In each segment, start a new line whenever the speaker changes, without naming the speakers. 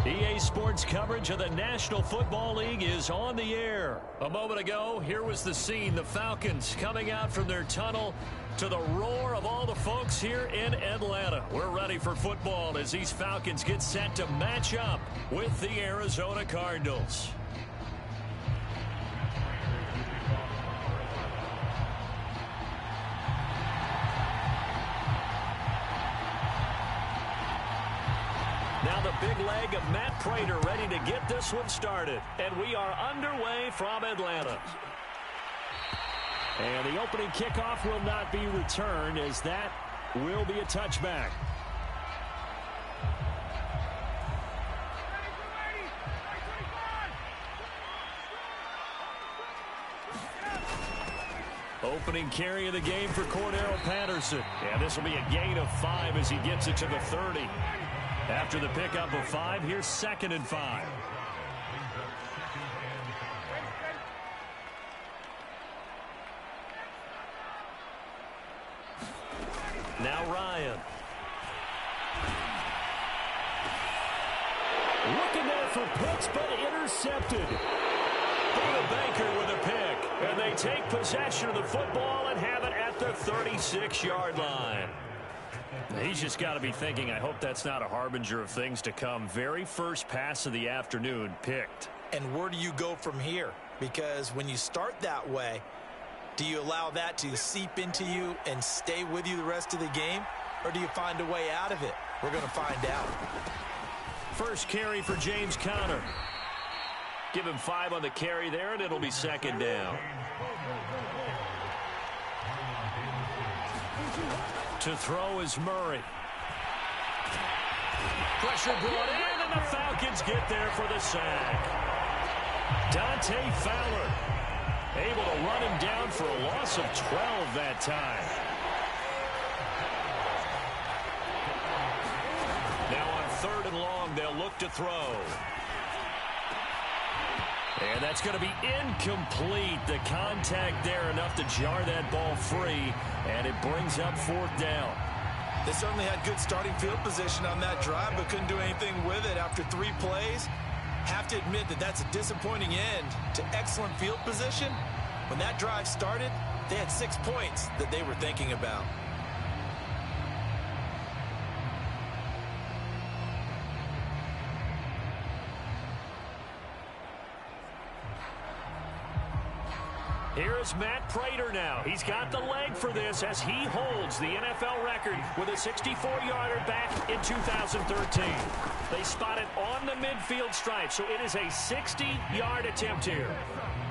EA Sports coverage of the National Football League is on the air. A moment ago, here was the scene. The Falcons coming out from their tunnel to the roar of all the folks here in Atlanta. We're ready for football as these Falcons get set to match up with the Arizona Cardinals. Now the big leg of Matt Prater ready to get this one started. And we are underway from Atlanta. And the opening kickoff will not be returned as that will be a touchback. Opening carry of the game for Cordero Patterson. And this will be a gain of 5 as he gets it to the 30. After the pickup of 5, here's 2nd and 5. Now Ryan. Looking there for Pitts, but intercepted. David Baker with a pick. And they take possession of the football and have it at the 36-yard line. He's just got to be thinking, I hope that's not a harbinger of things to come. Very first pass of the afternoon picked.
And where do you go from here? Because when you start that way, do you allow that to seep into you and stay with you the rest of the game? Or do you find a way out of it? We're going to find out.
First carry for James Conner. Give him 5 on the carry there, and it'll be 2nd down. To throw is Murray. Pressure brought in, and the Falcons get there for the sack. Dante Fowler able to run him down for a loss of 12 that time. Now on 3rd and long, they'll look to throw. And that's going to be incomplete. The contact there enough to jar that ball free, and it brings up 4th down.
They certainly had good starting field position on that drive, but couldn't do anything with it after 3 plays. Have to admit that that's a disappointing end to excellent field position. When that drive started, they had 6 points that they were thinking about.
Here is Matt Prater now. He's got the leg for this as he holds the NFL record with a 64-yarder back in 2013. They spot it on the midfield stripe, so it is a 60-yard attempt here.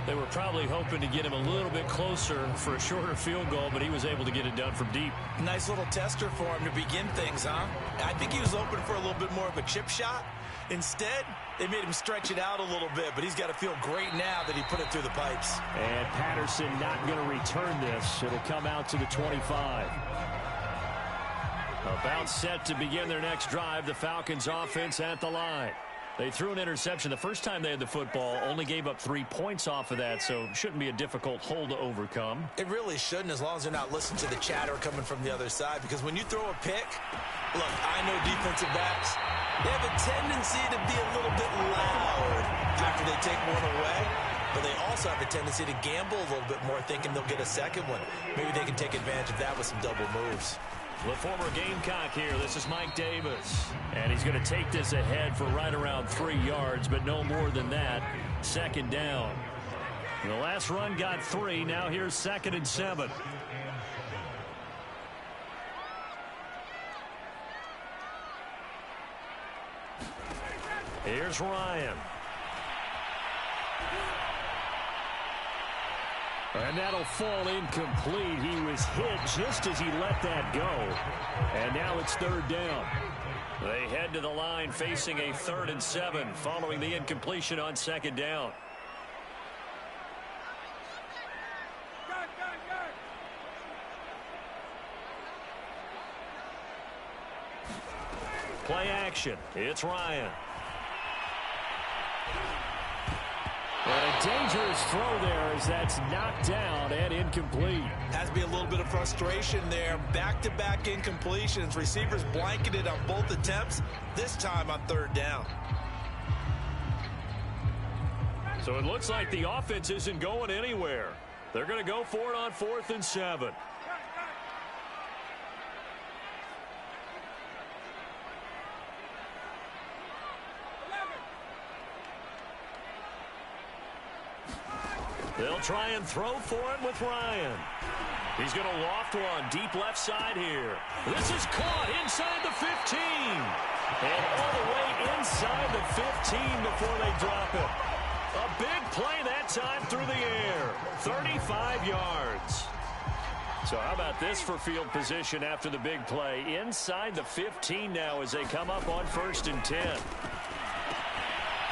They were probably hoping to get him a little bit closer for a shorter field goal, but he was able to get it done from deep.
Nice little tester for him to begin things, huh? I think he was hoping for a little bit more of a chip shot. Instead, they made him stretch it out a little bit, but he's got to feel great now that he put it through the pipes.
And Patterson not going to return this. It'll come out to the 25. About set to begin their next drive, the Falcons offense at the line. They threw an interception the first time they had the football, only gave up 3 points off of that, so shouldn't be a difficult hole to overcome.
It really shouldn't, as long as they're not listening to the chatter coming from the other side, because when you throw a pick, look, I know defensive backs, they have a tendency to be a little bit loud after they take one away, but they also have a tendency to gamble a little bit more, thinking they'll get a second one. Maybe they can take advantage of that with some double moves.
The former Gamecock here. This is Mike Davis. And he's going to take this ahead for right around 3 yards, but no more than that. 2nd down. The last run got 3. Now here's 2nd and 7. Here's Ryan. And that'll fall incomplete. He was hit just as he let that go. And now it's 3rd down. They head to the line facing a 3rd and 7 following the incompletion on 2nd down. Play action. It's Ryan. And a dangerous throw there as that's knocked down and incomplete.
Has to be a little bit of frustration there. Back-to-back incompletions. Receivers blanketed on both attempts, this time on 3rd down.
So it looks like the offense isn't going anywhere. They're going to go for it on 4th and 7. They'll try and throw for it with Ryan. He's going to loft one deep left side here. This is caught inside the 15. And all the way inside the 15 before they drop it. A big play that time through the air. 35 yards. So how about this for field position after the big play? Inside the 15 now as they come up on 1st and 10.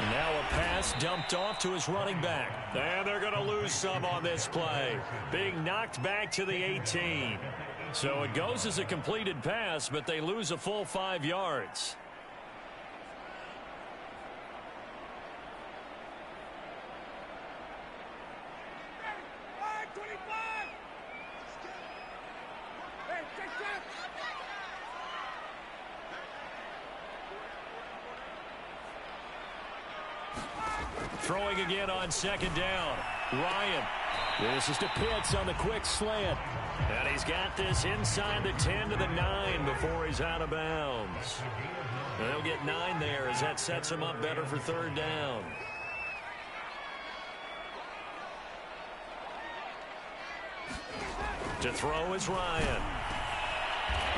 Now a pass dumped off to his running back. And they're going to lose some on this play. Being knocked back to the 18. So it goes as a completed pass, but they lose a full 5 yards. Throwing again on 2nd down. Ryan. This is to Pitts on the quick slant. And he's got this inside the 10 to the 9 before he's out of bounds. And they'll get 9 there as that sets him up better for 3rd down. To throw is Ryan.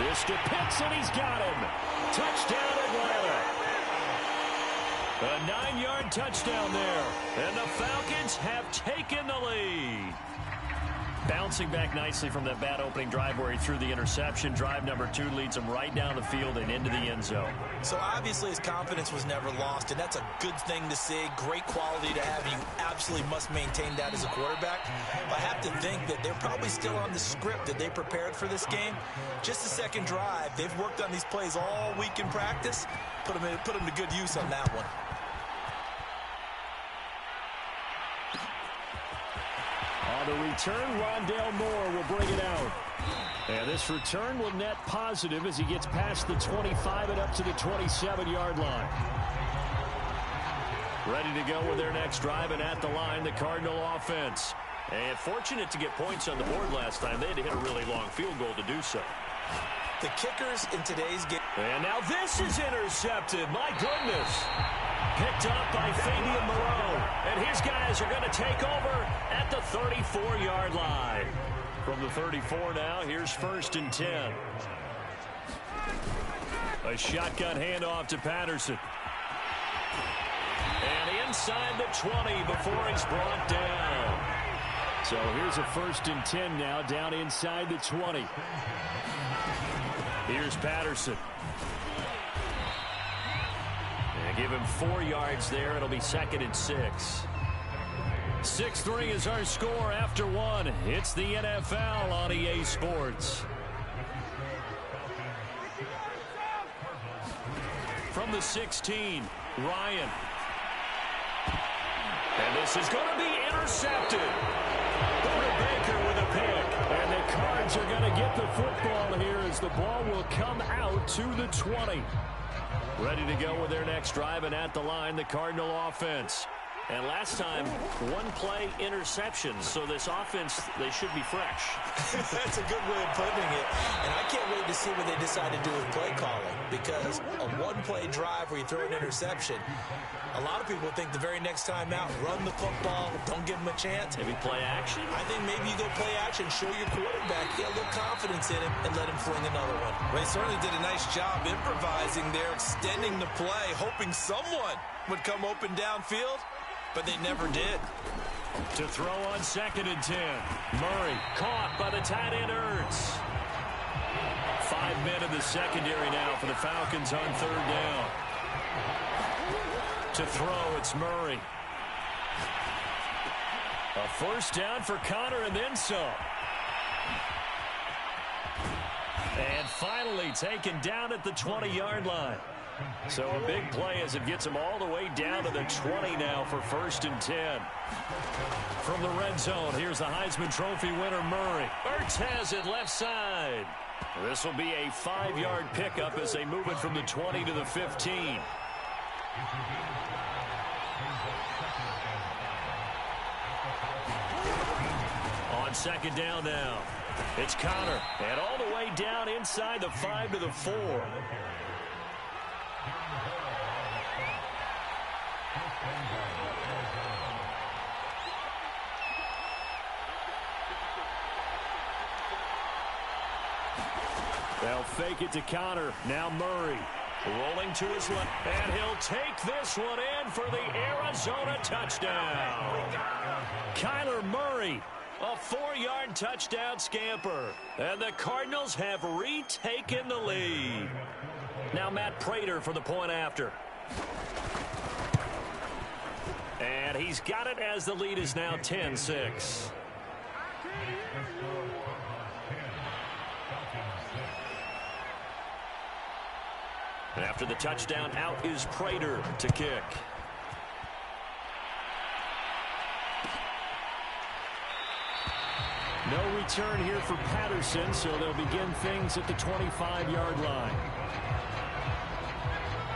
This to Pitts, and he's got him. Touchdown, Atlanta. A 9-yard touchdown there. And the Falcons have taken the lead. Bouncing back nicely from that bad opening drive where he threw the interception. Drive number 2 leads him right down the field and into the end zone.
So obviously his confidence was never lost, and that's a good thing to see. Great quality to have. You absolutely must maintain that as a quarterback. But I have to think that they're probably still on the script that they prepared for this game. Just the second drive. They've worked on these plays all week in practice. Put them to good use on that one.
On the return, Rondale Moore will bring it out. And this return will net positive as he gets past the 25 and up to the 27-yard line. Ready to go with their next drive, and at the line, the Cardinal offense. And fortunate to get points on the board last time. They had to hit a really long field goal to do so.
The kickers in today's game.
And now this is intercepted. My goodness. Picked up by Fabian Moreau. And his guys are going to take over at the 34-yard line. From the 34 now, here's 1st and 10. A shotgun handoff to Patterson. And inside the 20 before he's brought down. So here's a 1st and 10 now, down inside the 20. Here's Patterson. And give him 4 yards there. It'll be 2nd and 6. 6-3 is our score after 1. It's the NFL on EA Sports. From the 16, Ryan. And this is going to be intercepted. Baker with a pick. And the Cards are going to get the football here as the ball will come out to the 20. Ready to go with their next drive, and at the line, the Cardinal offense. And last time, 1-play interceptions. So this offense, they should be fresh.
That's a good way of putting it. And I can't wait to see what they decide to do with play calling. Because a 1-play drive where you throw an interception, a lot of people think the very next time out, run the football, don't give them a chance.
Maybe play action?
I think maybe you go play action, show your quarterback, get a little confidence in him, and let him fling another one. Well, they certainly did a nice job improvising there, extending the play, hoping someone would come open downfield. But they never did.
To throw on 2nd and 10. Murray caught by the tight end Ertz. 5 men in the secondary now for the Falcons on 3rd down. To throw, it's Murray. A 1st down for Connor and then some. And finally taken down at the 20-yard line. So a big play as it gets him all the way down to the 20 now for 1st and 10. From the red zone, here's the Heisman Trophy winner, Murray. Ertz has it left side. This will be a 5-yard pickup as they move it from the 20 to the 15. On second down now, it's Connor. And all the way down inside the 5 to the 4. They'll fake it to Connor. Now Murray. Rolling to his left. And he'll take this one in for the Arizona touchdown. Kyler Murray. A 4-yard touchdown scamper. And the Cardinals have retaken the lead. Now Matt Prater for the point after. And he's got it as the lead is now 10-6. After the touchdown, out is Prater to kick. No return here for Patterson, so they'll begin things at the 25-yard line.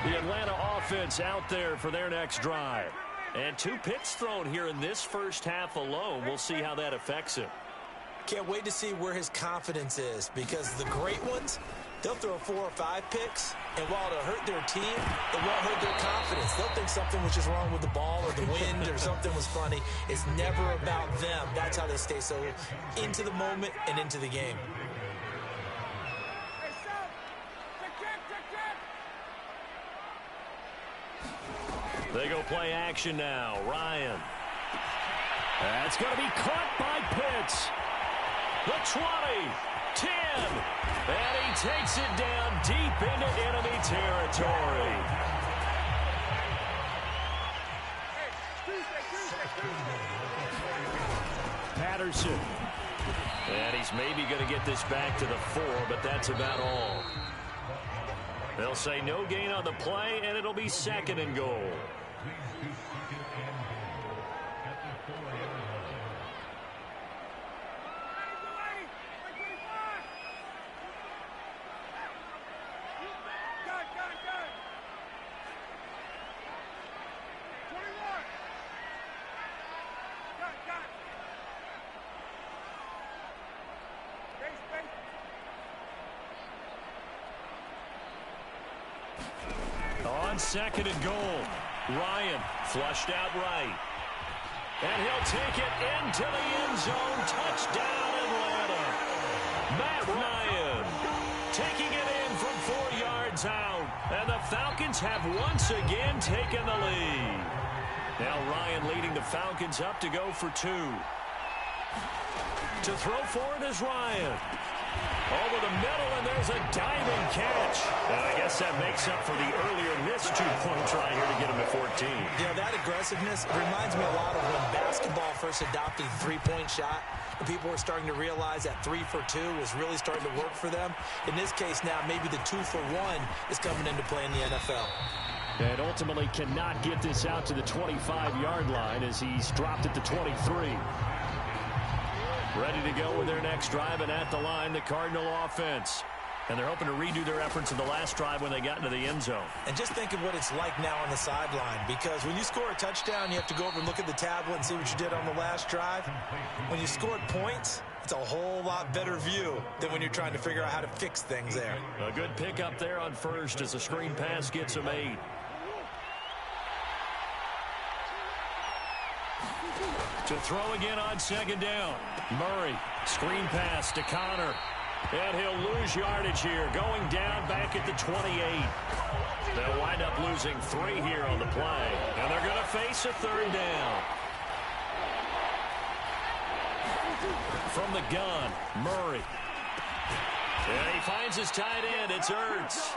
The Atlanta offense out there for their next drive. And 2 picks thrown here in this first half alone. We'll see how that affects him.
Can't wait to see where his confidence is, because the great ones, they'll throw 4 or 5 picks, and while it'll hurt their team, it won't hurt their confidence. They'll think something was just wrong with the ball or the wind or something was funny. It's never about them. That's how they stay so into the moment and into the game.
They go play action now. Ryan. That's going to be caught by Pitts. The 20, 10, and he takes it down deep into enemy territory. Patterson. And he's maybe going to get this back to the 4, but that's about all. They'll say no gain on the play, and it'll be 2nd and goal. On 2nd and goal, Ryan flushed out right. And he'll take it into the end zone. Touchdown, Atlanta. Matt Ryan taking it in from 4 yards out. And the Falcons have once again taken the lead. Now Ryan leading the Falcons up to go for 2. To throw for it is Ryan. Over the middle, and there's a diving catch. And I guess that makes up for the earlier missed 2-point try here to get him to 14.
You know, that aggressiveness reminds me a lot of when basketball first adopted the 3-point shot. And people were starting to realize that 3 for 2 was really starting to work for them. In this case now, maybe the 2 for 1 is coming into play in the NFL.
And ultimately cannot get this out to the 25-yard line as he's dropped at the 23. Ready to go with their next drive, and at the line, the Cardinal offense. And they're hoping to redo their efforts in the last drive when they got into the end zone.
And just think of what it's like now on the sideline, because when you score a touchdown, you have to go over and look at the tablet and see what you did on the last drive. When you scored points, it's a whole lot better view than when you're trying to figure out how to fix things there.
A good pickup there on first as the screen pass gets him 8. To throw again on 2nd down. Murray, screen pass to Connor. And he'll lose yardage here, going down back at the 28. They'll wind up losing 3 here on the play. And they're going to face a 3rd down. From the gun, Murray. And he finds his tight end. It's Ertz.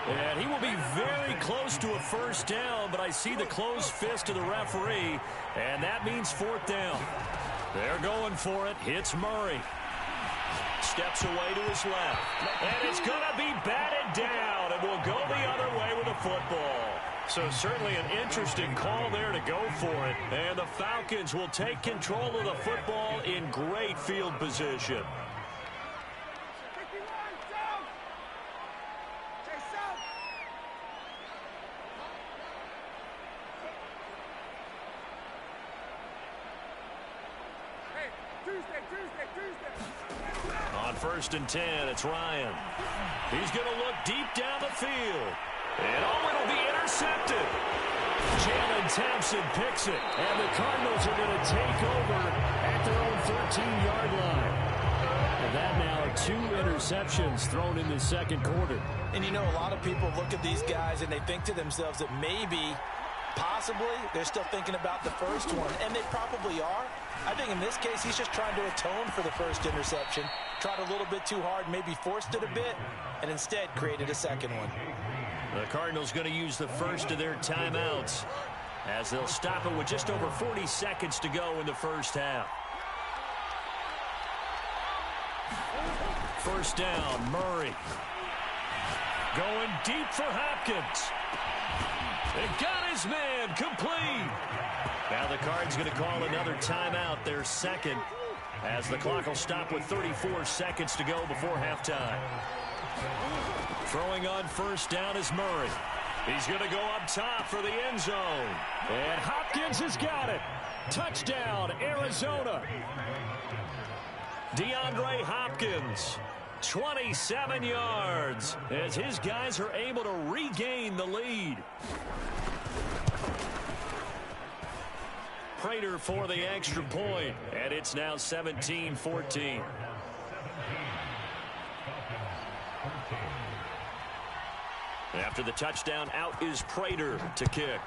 And he will be very close to a 1st down, but I see the closed fist of the referee, and that means 4th down. They're going for it. Hits Murray. Steps away to his left. And it's going to be batted down, and will go the other way with the football. So certainly an interesting call there to go for it. And the Falcons will take control of the football in great field position. On 1st and 10, it's Ryan. He's going to look deep down the field. And it'll be intercepted. Jalen Thompson picks it. And the Cardinals are going to take over at their own 13-yard line. And that now 2 interceptions thrown in the second quarter.
And you know, a lot of people look at these guys and they think to themselves that maybe, possibly, they're still thinking about the first one. And they probably are. I think in this case, he's just trying to atone for the first interception. Tried a little bit too hard, maybe forced it a bit, and instead created a second one.
The Cardinals going to use the first of their timeouts as they'll stop it with just over 40 seconds to go in the first half. First down, Murray. Going deep for Hopkins. They got his man complete. Now the Cards going to call another timeout, their second, as the clock will stop with 34 seconds to go before halftime. Throwing on first down is Murray. He's going to go up top for the end zone. And Hopkins has got it. Touchdown, Arizona. DeAndre Hopkins, 27 yards, as his guys are able to regain the lead. Prater for the extra point, and it's now 17-14. After the touchdown, out is Prater to kick.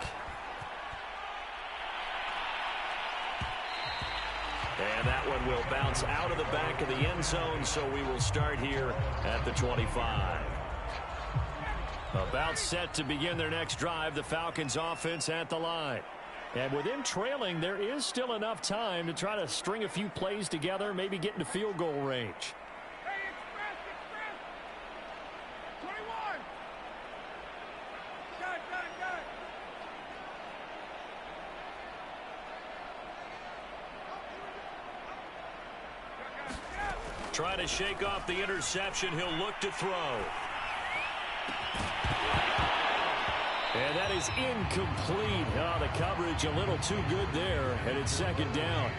And that one will bounce out of the back of the end zone, so we will start here at the 25. About set to begin their next drive, the Falcons offense at the line. And with them trailing, there is still enough time to try to string a few plays together, maybe get into field goal range. Trying to shake off the interception. He'll look to throw. And that is incomplete. Oh, the coverage a little too good there, and it's second down.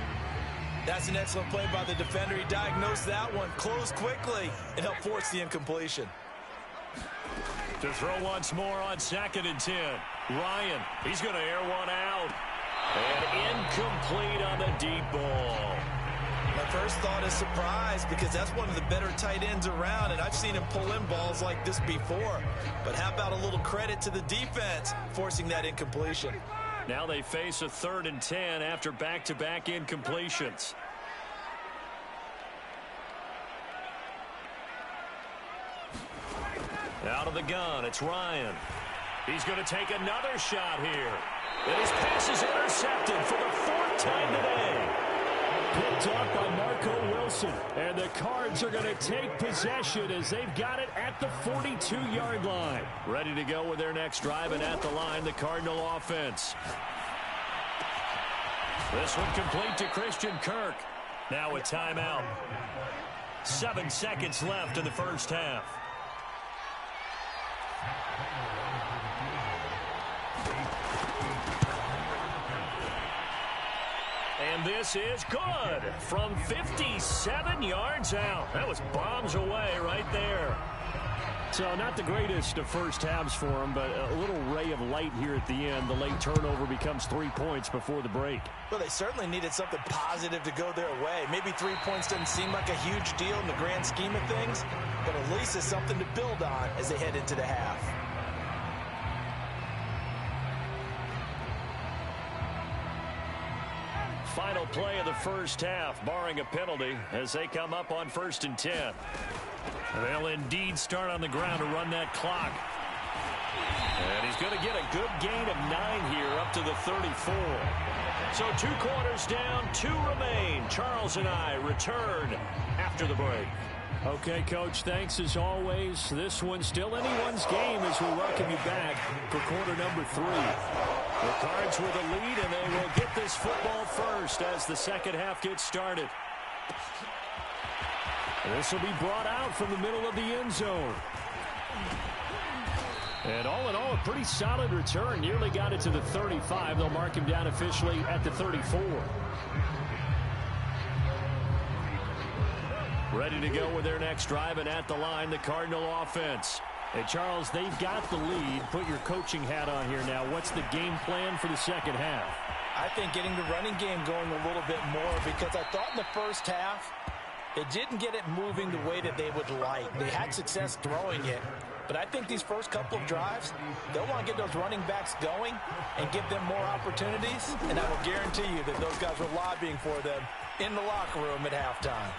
That's an excellent play by the defender. He diagnosed that one, closed quickly, and helped force the incompletion.
To throw once more on 2nd and 10. Ryan, he's going to air one out. And incomplete on the deep ball.
My first thought is surprise, because that's one of the better tight ends around, and I've seen him pull in balls like this before. But how about a little credit to the defense forcing that incompletion?
Now they face a 3rd and 10 after back-to-back incompletions. Out of the gun, it's Ryan. He's going to take another shot here. And his pass is intercepted for the 4th time today. Picked up by Marco Wilson. And the Cards are going to take possession as they've got it at the 42-yard line. Ready to go with their next drive, and at the line, the Cardinal offense. This one complete to Christian Kirk. Now a timeout. 7 seconds left in the first half. And this is good from 57 yards out. That was bombs away right there. So not the greatest of first halves for them, but a little ray of light here at the end. The late turnover becomes 3 points before the break.
Well, they certainly needed something positive to go their way. Maybe 3 points doesn't seem like a huge deal in the grand scheme of things, but at least it's something to build on as they head into the half.
Final play of the first half, barring a penalty, as they come up on 1st and 10. They'll indeed start on the ground to run that clock. And he's going to get a good gain of 9 here up to the 34. So 2 quarters down, 2 remain. Charles and I return after the break. Okay, Coach, thanks as always. This one's still anyone's game as we welcome you back for quarter number 3. The Cards with a lead, and they will get this football first as the second half gets started. This will be brought out from the middle of the end zone. And all in all, a pretty solid return. Nearly got it to the 35. They'll mark him down officially at the 34. Ready to go with their next drive, and at the line, the Cardinal offense. Hey, Charles, they've got the lead. Put your coaching hat on here now. What's the game plan for the second half?
I think getting the running game going a little bit more, because I thought in the first half, it didn't get it moving the way that they would like. They had success throwing it, but I think these first couple of drives, they'll want to get those running backs going and give them more opportunities, and I will guarantee you that those guys were lobbying for them in the locker room at halftime.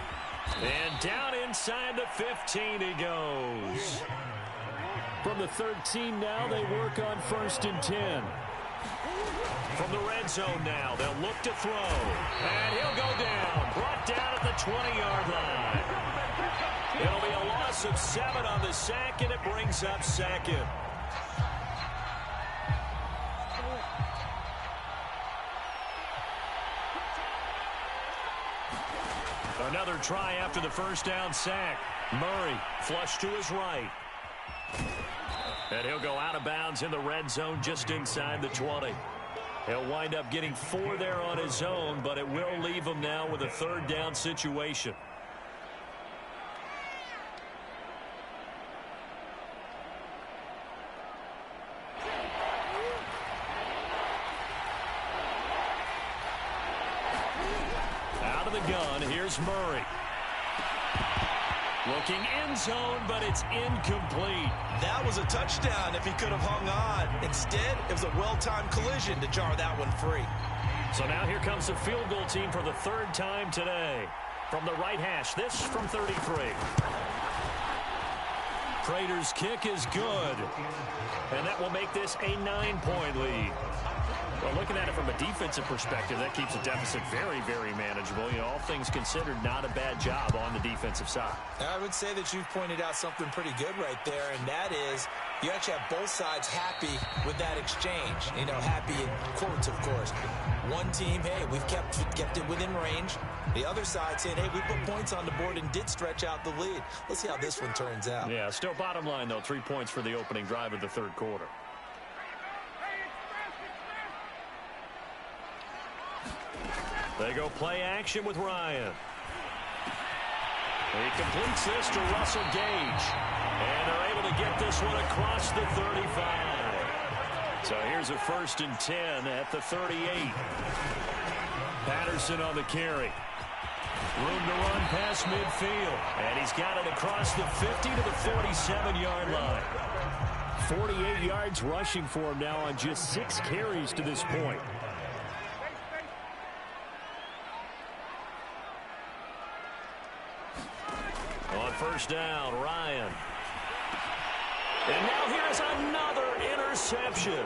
And down inside the 15 he goes. From the 13 now, they work on 1st and 10. From the red zone now, they'll look to throw. And he'll go down. Brought down at the 20-yard line. It'll be a loss of 7 on the sack, and it brings up 2nd. Another try after the first down sack. Murray flush to his right. And he'll go out of bounds in the red zone just inside the 20. He'll wind up getting 4 there on his own, but it will leave him now with a 3rd down situation. Out of the gun, here's Murray. Looking end zone, but it's incomplete.
That was a touchdown if he could have hung on. Instead, it was a well-timed collision to jar that one free.
So now here comes the field goal team for the 3rd time today. From the right hash, this from 33. Prater's kick is good. And that will make this a 9-point lead. Well, looking at it from a defensive perspective, that keeps the deficit very, very manageable. You know, all things considered, not a bad job on the defensive side.
I would say that you've pointed out something pretty good right there, and that is you actually have both sides happy with that exchange. You know, happy in quotes, of course. One team, hey, we've kept it within range. The other side saying, hey, we put points on the board and did stretch out the lead. Let's see how this one turns out.
Yeah, still bottom line, though, 3 points for the opening drive of the 3rd quarter. They go play action with Ryan. He completes this to Russell Gage. And they're able to get this one across the 35. So here's a 1st and 10 at the 38. Patterson on the carry. Room to run past midfield. And he's got it across the 50 to the 47-yard line. 48 yards rushing for him now on just 6 carries to this point. On 1st down, Ryan. And now here's another interception.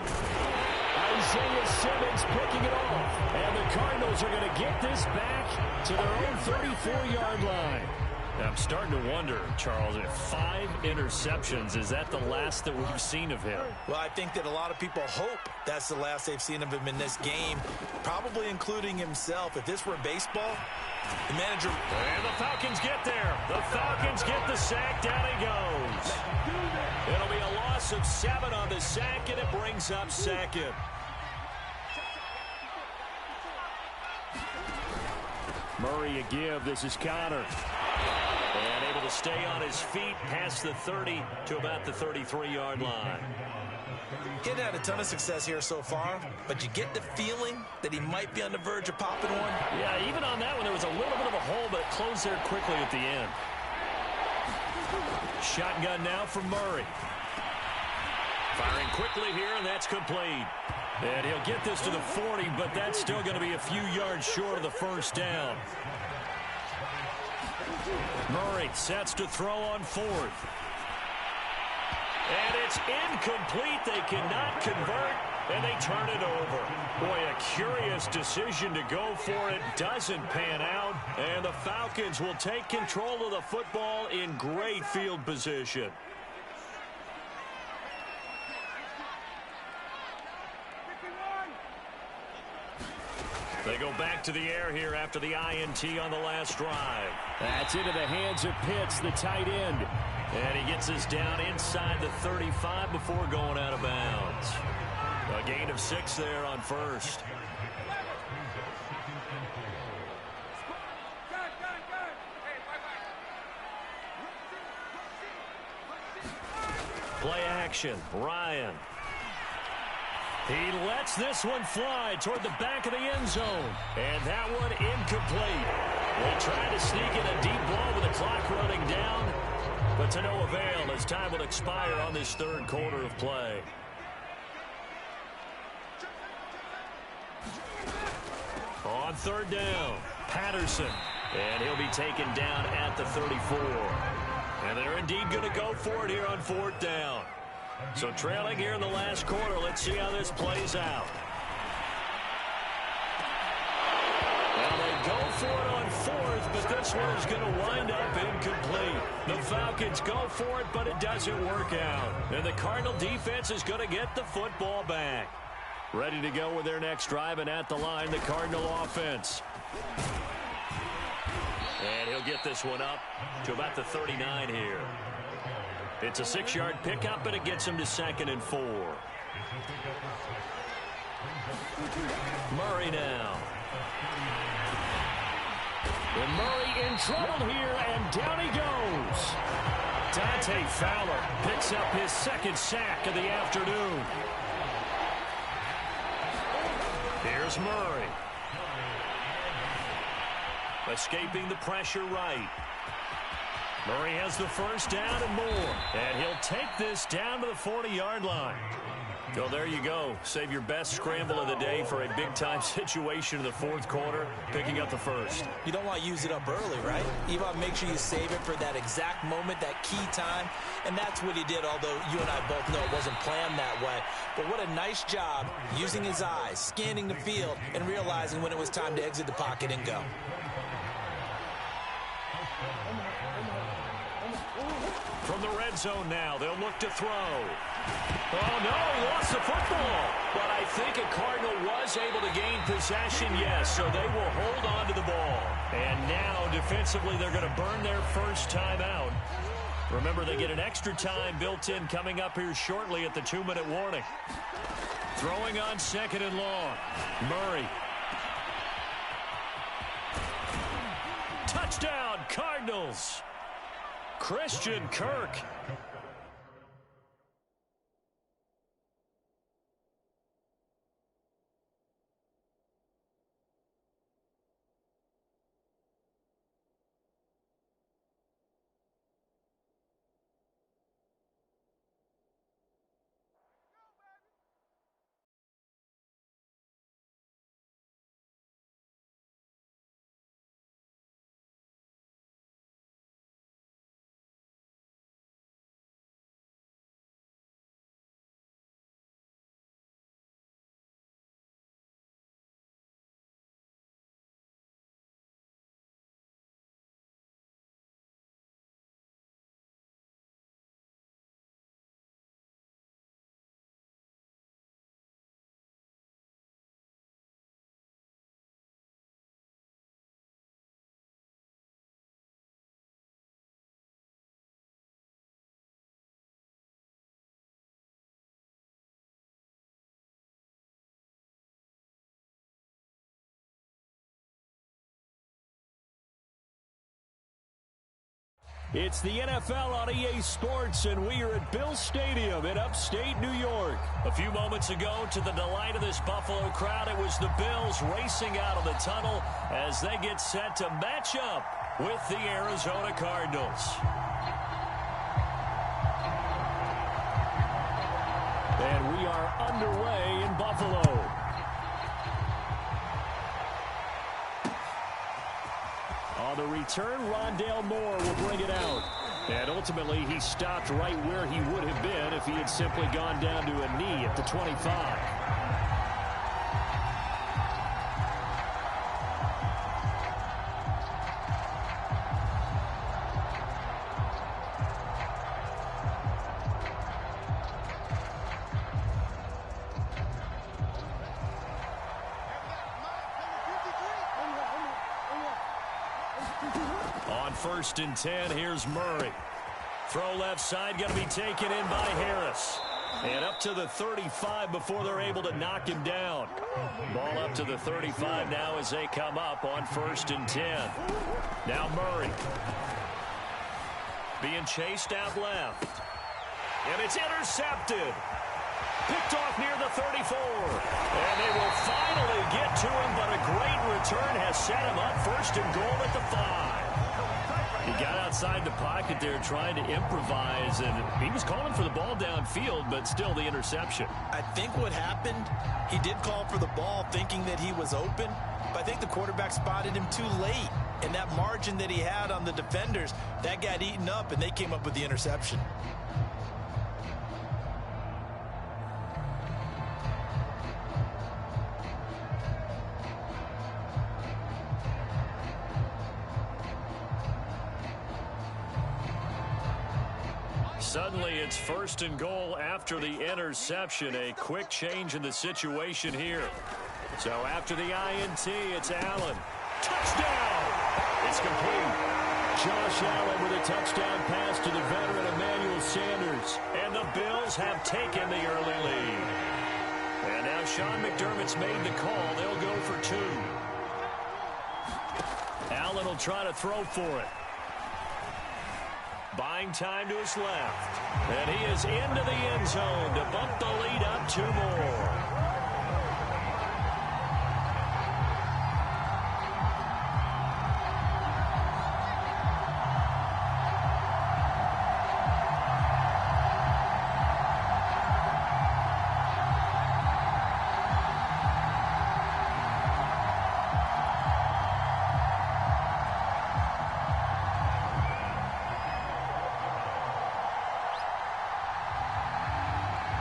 Isaiah Simmons picking it off. And the Cardinals are going to get this back to their own 34-yard line. I'm starting to wonder, Charles, if 5 interceptions, is that the last that we've seen of him?
Well, I think that a lot of people hope that's the last they've seen of him in this game, probably including himself. If this were baseball, the manager...
And the Falcons get there. The Falcons get the sack. Down he goes. It'll be a loss of 7 on the sack, and it brings up 2nd. Murray a give. This is Connor. And able to stay on his feet past the 30 to about the 33-yard line.
He hadn't had a ton of success here so far, but you get the feeling that he might be on the verge of popping one.
Yeah, even on that one, there was a little bit of a hole, but it closed there quickly at the end. Shotgun now from Murray. Firing quickly here, and that's complete. And he'll get this to the 40, but that's still going to be a few yards short of the 1st down. Murray sets to throw on 4th. And it's incomplete. They cannot convert, and they turn it over. Boy, a curious decision to go for it. Doesn't pan out, and the Falcons will take control of the football in great field position. They go back to the air here after the INT on the last drive. That's into the hands of Pitts, the tight end. And he gets us down inside the 35 before going out of bounds. A gain of 6 there on 1st. Play action. Ryan. He lets this one fly toward the back of the end zone. And that one incomplete. They tried to sneak in a deep ball with the clock running down, but to no avail as time will expire on this third quarter of play. On third down, Patterson. And he'll be taken down at the 34. And they're indeed going to go for it here on fourth down. So trailing here in the last quarter. Let's see how this plays out. Well, they go for it on fourth, but this one is going to wind up incomplete. The Falcons go for it, but it doesn't work out. And the Cardinal defense is going to get the football back. Ready to go with their next drive, and at the line, the Cardinal offense. And he'll get this one up to about the 39 here. It's a 6-yard pickup, and it gets him to 2nd and 4. Murray now. And Murray in trouble here, and down he goes. Dante Fowler picks up his 2nd sack of the afternoon. Here's Murray. Escaping the pressure right. Murray has the first down and more. And he'll take this down to the 40-yard line. So there you go. Save your best scramble of the day for a big-time situation in the fourth quarter, picking up the first.
You don't want to use it up early, right? You want to make sure you save it for that exact moment, that key time. And that's what he did, although you and I both know it wasn't planned that way. But what a nice job using his eyes, scanning the field, and realizing when it was time to exit the pocket and go.
From the red zone now, they'll look to throw. Oh, no, he lost the football. But I think a Cardinal was able to gain possession, yes, so they will hold on to the ball. And now, defensively, they're going to burn their first time out. Remember, they get an extra time built in coming up here shortly at the 2-minute warning. Throwing on 2nd and long. Murray. Touchdown, Cardinals. Christian Kirk. It's the NFL on EA Sports, and we are at Bill Stadium in upstate New York. A few moments ago, to the delight of this Buffalo crowd, it was the Bills racing out of the tunnel as they get set to match up with the Arizona Cardinals. And we are underway in Buffalo. On the return, Rondale Moore will bring it out. And ultimately, he stopped right where he would have been if he had simply gone down to a knee at the 25. On 1st and 10, here's Murray. Throw left side, going to be taken in by Harris. And up to the 35 before they're able to knock him down. Ball up to the 35 now as they come up on 1st and 10. Now Murray. Being chased out left. And it's intercepted. Picked off near the 34. And they will finally get to him, but a great return has set him up first and goal at the 5. He got outside the pocket there trying to improvise, and he was calling for the ball downfield, but still the interception.
I think what happened, he did call for the ball thinking that he was open, but I think the quarterback spotted him too late. And that margin that he had on the defenders, that got eaten up, and they came up with the interception.
Suddenly, it's first and goal after the interception. A quick change in the situation here. So after the INT, it's Allen. Touchdown! It's complete. Josh Allen with a touchdown pass to the veteran Emmanuel Sanders. And the Bills have taken the early lead. And now Sean McDermott's made the call. They'll go for 2. Allen will try to throw for it. Buying time to his left. And he is into the end zone to bump the lead up 2 more.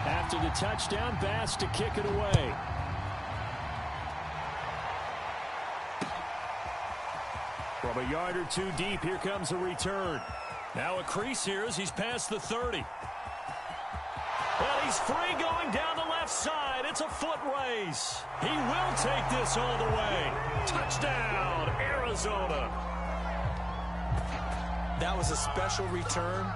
After the touchdown, Bass to kick it away. From a yard or 2 deep, here comes a return. Now a crease here as he's past the 30. Well, he's free going down the left side. It's a foot race. He will take this all the way. Touchdown, Arizona.
That was a special return,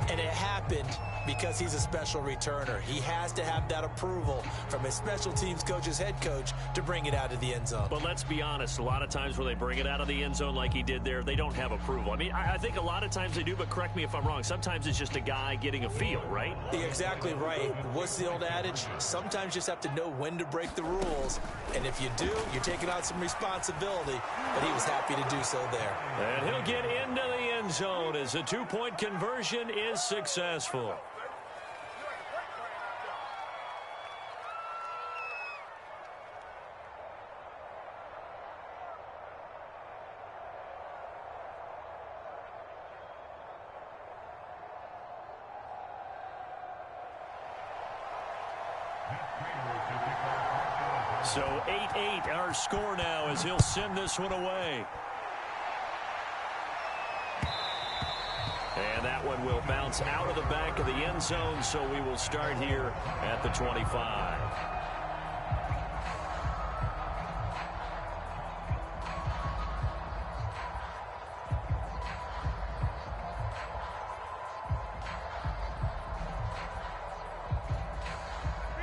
and it happened because he's a special returner. He has to have that approval from his special teams coach's head coach to bring it out of the end zone.
But let's be honest, a lot of times when they bring it out of the end zone like he did there, they don't have approval. I mean, I think a lot of times they do, but correct me if I'm wrong. Sometimes it's just a guy getting a feel, right?
You're exactly right. What's the old adage? Sometimes you just have to know when to break the rules. And if you do, you're taking out some responsibility. But he was happy to do so there.
And he'll get into the end zone as a 2-point conversion is successful. So 8-8 our score now as he'll send this one away. And that one will bounce out of the back of the end zone, so we will start here at the 25.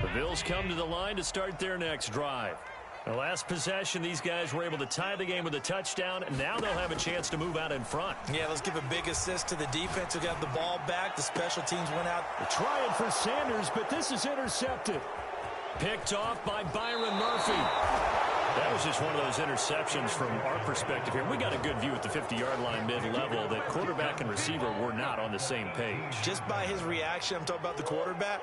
The Bills come to the line to start their next drive. The last possession, these guys were able to tie the game with a touchdown, and now they'll have a chance to move out in front.
Yeah, let's give a big assist to the defense who got the ball back. The special teams went out.
They're trying for Sanders, but this is intercepted. Picked off by Byron Murphy. That was just one of those interceptions from our perspective here. We got a good view at the 50-yard line mid-level that quarterback and receiver were not on the same page.
Just by his reaction, I'm talking about the quarterback,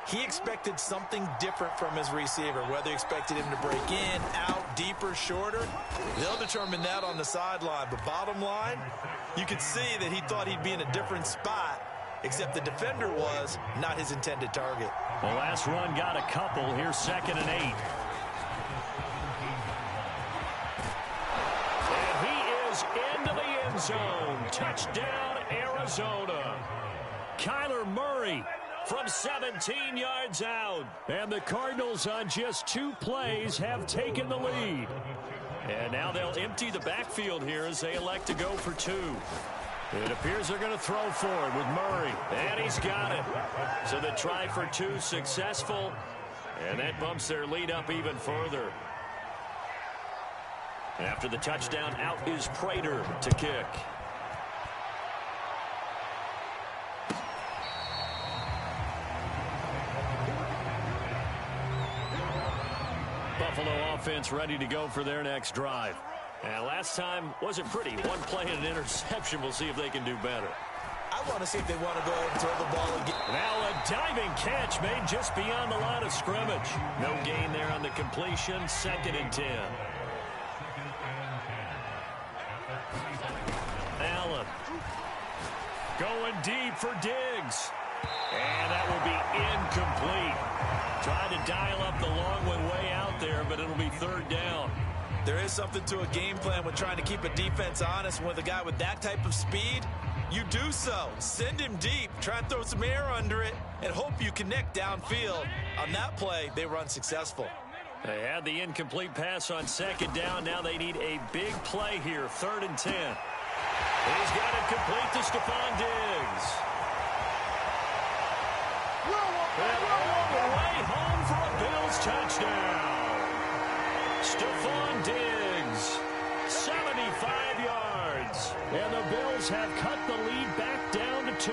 he expected something different from his receiver, whether he expected him to break in, out, deeper, shorter. They'll determine that on the sideline. But bottom line, you could see that he thought he'd be in a different spot, except the defender was not his intended target.
The last run got a couple. Here's 2nd and 8. And he is into the end zone. Touchdown, Arizona. Kyler Murray from 17 yards out. And the Cardinals on just 2 plays have taken the lead. And now they'll empty the backfield here as they elect to go for 2. It appears they're going to throw for it with Murray. And he's got it. So the try for 2 successful. And that bumps their lead up even further. After the touchdown, out is Prater to kick. Buffalo offense ready to go for their next drive. And last time wasn't pretty. One play and an interception. We'll see if they can do better.
I want to see if they want to go ahead and throw the ball again.
Now a diving catch made just beyond the line of scrimmage. No gain there on the completion. 2nd and 10. Allen going deep for Diggs. And that will be incomplete. Trying to dial up the long way out there, but it'll be 3rd down.
There is something to a game plan with trying to keep a defense honest. With a guy with that type of speed, you do so. Send him deep, try and throw some air under it, and hope you connect downfield. On that play, they were unsuccessful.
They had the incomplete pass on 2nd down. Now they need a big play here, 3rd and 10. He's got it complete to Stephon Diggs. And all the way home for a Bills touchdown. Stephon Diggs, 75 yards. And the Bills have cut the lead back down to 2.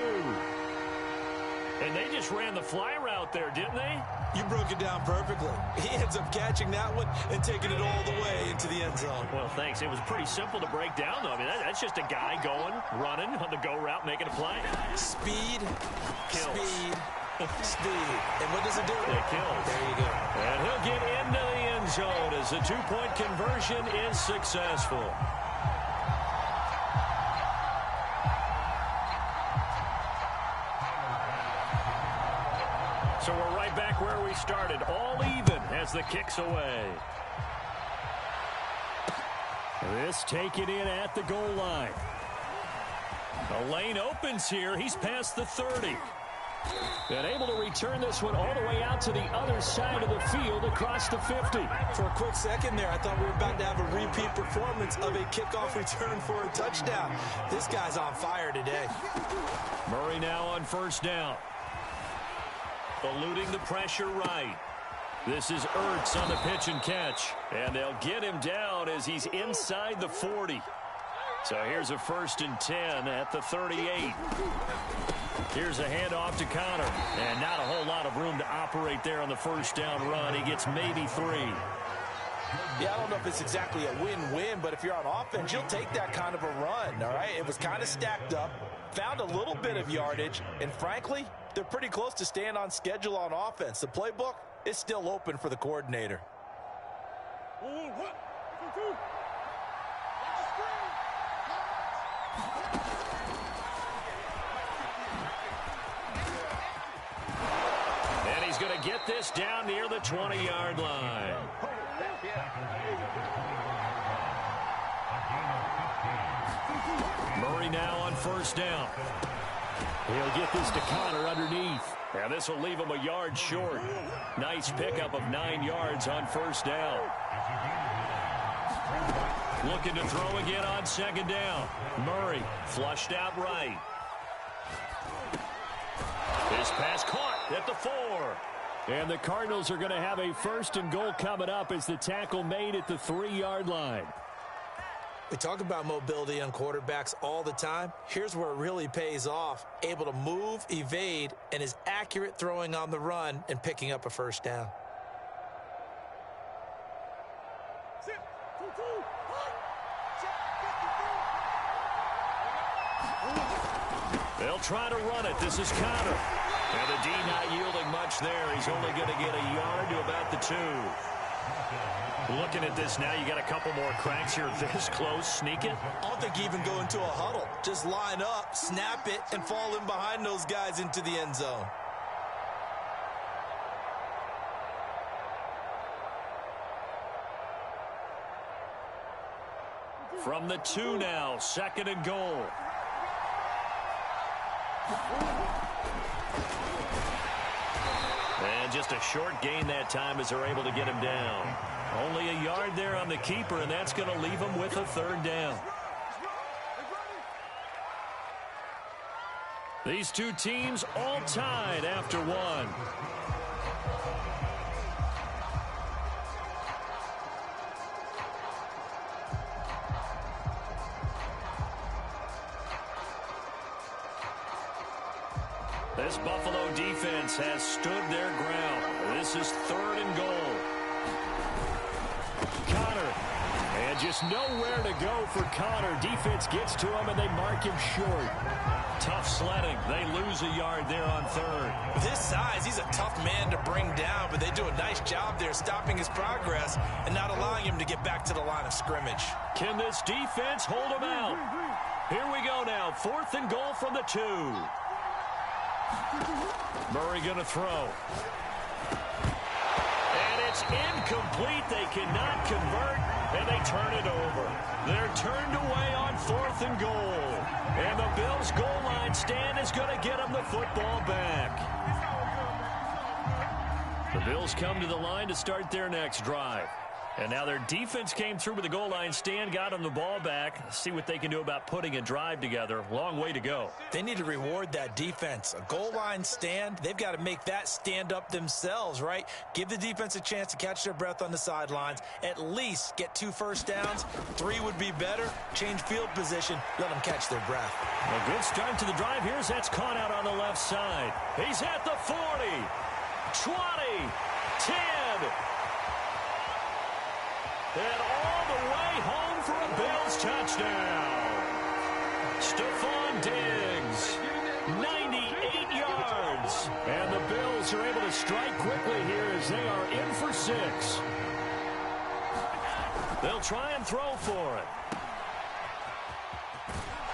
And they just ran the fly route there, didn't they?
You broke it down perfectly. He ends up catching that one and taking it all the way into the end zone.
Well, thanks. It was pretty simple to break down, though. I mean, that's just a guy going, running on the go route, making a play.
Speed,
kills.
Speed, speed. And what does it do?
It kills.
There you go.
And he'll get into the end zone as the 2-point conversion is successful. So we're right back where we started, all even as the kick's away. This taken in at the goal line. The lane opens here. He's past the 30. And able to return this one all the way out to the other side of the field across the 50.
For a quick second there, I thought we were about to have a repeat performance of a kickoff return for a touchdown. This guy's on fire today.
Murray now on 1st down. Eluding the pressure right. This is Ertz on the pitch and catch. And they'll get him down as he's inside the 40. So here's a 1st and 10 at the 38. Here's a handoff to Connor. And not a whole lot of room to operate there on the 1st down run. He gets maybe 3.
Yeah, I don't know if it's exactly a win-win, but if you're on offense, you'll take that kind of a run, all right? It was kind of stacked up, found a little bit of yardage, and frankly, they're pretty close to staying on schedule on offense. The playbook is still open for the coordinator.
And he's going to get this down near the 20-yard line. Murray now on 1st down. He'll get this to Connor underneath. And this will leave him a yard short. Nice pickup of 9 yards on 1st down. Looking to throw again on 2nd down. Murray flushed out right. This pass caught at the 4. And the Cardinals are going to have a 1st and goal coming up as the tackle made at the 3-yard line.
We talk about mobility on quarterbacks all the time. Here's where it really pays off. Able to move, evade, and is accurate throwing on the run and picking up a 1st down.
They'll try to run it. This is Connor. And the D not yielding much there. He's only going to get a yard to about the 2. Looking at this now, you got a couple more cracks here this close. Sneak it.
I don't think even go into a huddle. Just line up, snap it, and fall in behind those guys into the end zone.
From the 2 now, 2nd and goal. And just a short gain that time as they're able to get him down. Only a yard there on the keeper, and that's going to leave him with a 3rd down. These two teams all tied after 1. This Buffalo defense has stood their ground. This is 3rd and goal. And just nowhere to go for Connor. Defense gets to him, and they mark him short. Tough sledding. They lose a yard there on third.
With his size, he's a tough man to bring down, but they do a nice job there stopping his progress and not allowing him to get back to the line of scrimmage.
Can this defense hold him out? Here we go now. 4th and goal from the 2. Murray going to throw. And it's incomplete. They cannot convert, and they turn it over. They're turned away on 4th and goal. And the Bills' goal line stand is going to get them the football back. The Bills come to the line to start their next drive. And now their defense came through with the goal line stand, got them the ball back. See what they can do about putting a drive together. Long way to go.
They need to reward that defense. A goal line stand, they've got to make that stand up themselves, right? Give the defense a chance to catch their breath on the sidelines. At least get 2 first downs. 3 would be better. Change field position. Let them catch their breath.
A good start to the drive. Here's that's caught out on the left side. He's at the 40, 20, 10. And all the way home for a Bills touchdown. Stephon Diggs, 98 yards. And the Bills are able to strike quickly here as they are in for 6. They'll try and throw for it.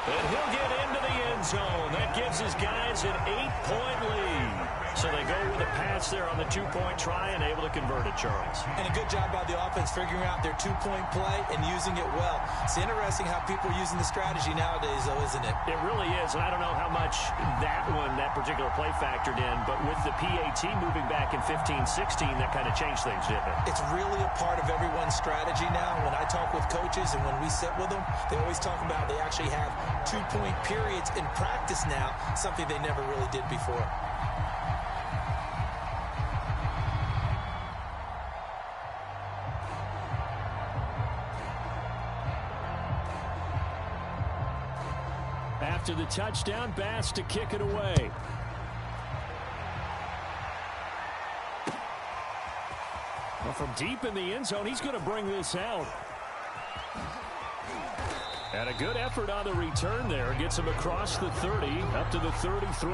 And he'll get into the end zone. That gives his guys an 8-point lead. So they go with a pass there on the 2-point try and able to convert it, Charles.
And a good job by the offense figuring out their 2-point play and using it well. It's interesting how people are using the strategy nowadays, though, isn't it?
It really is, and I don't know how much that particular play factored in, but with the PAT moving back in 15-16, that kind of changed things, didn't it?
It's really a part of everyone's strategy now. When I talk with coaches and when we sit with them, they always talk about they actually have 2-point periods in practice now, something they never really did before.
After the touchdown, Bass to kick it away. Well, from deep in the end zone, he's going to bring this out. And a good effort on the return there. Gets him across the 30, up to the 33.